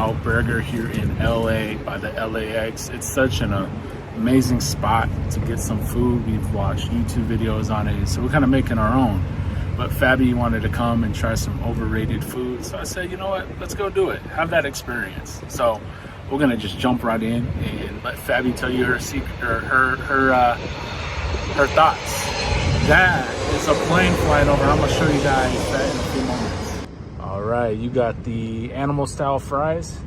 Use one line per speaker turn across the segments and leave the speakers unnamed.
Out Burger here in LA by the LAX. It's such an amazing spot to get some food. We've watched YouTube videos on it, so we're kind of making our own. But Fabby wanted to come and try some overrated food, so I said, you know what, let's go do it, have that experience. So we're gonna just jump right in and let Fabby tell you her secret, her thoughts. That is a plane flying over. I'm gonna show you guys that in a few moments. All right, you got the animal style fries.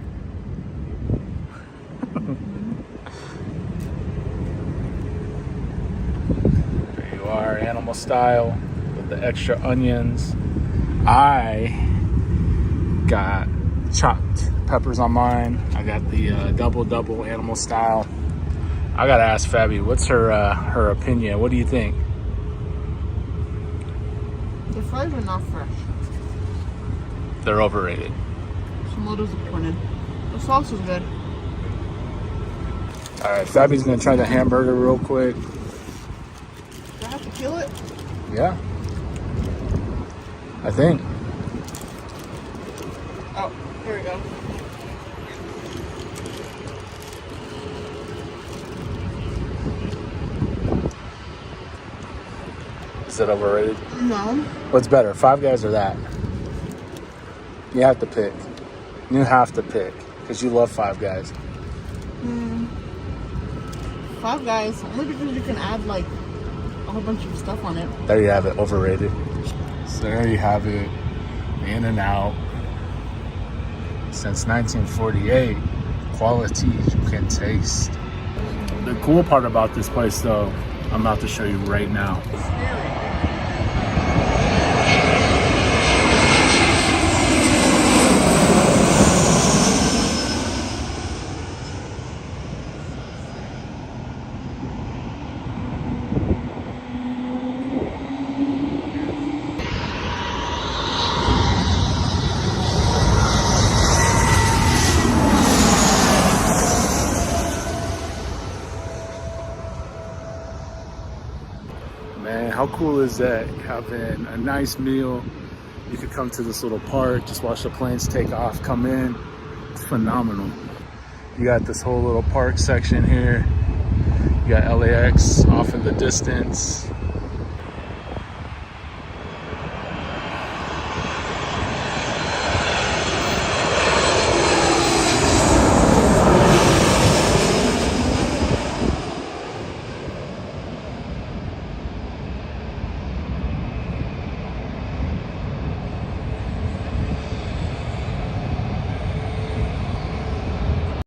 There you are, animal style with the extra onions. I got chopped peppers on mine. I got the double animal style. I gotta ask Fabby, what's her opinion? What do you think?
The fries are not fresh.
They're overrated.
I'm a little disappointed. The sauce is good.
All right, Fabby's gonna try the hamburger real quick.
Do I have to peel it?
Yeah, I think.
Oh, here we go.
Is it overrated?
No.
What's better, Five Guys or that? You have to pick. You have to pick because you love Five Guys.
Five Guys, only because you can add like a whole bunch of stuff on it.
There you have it, overrated. So there you have it, In-N-Out. Since 1948, quality you can taste. The cool part about this place though, I'm about to show you right now. Man, how cool is that? Having a nice meal. You could come to this little park, just watch the planes take off, come in. It's phenomenal. You got this whole little park section here. You got LAX off in the distance.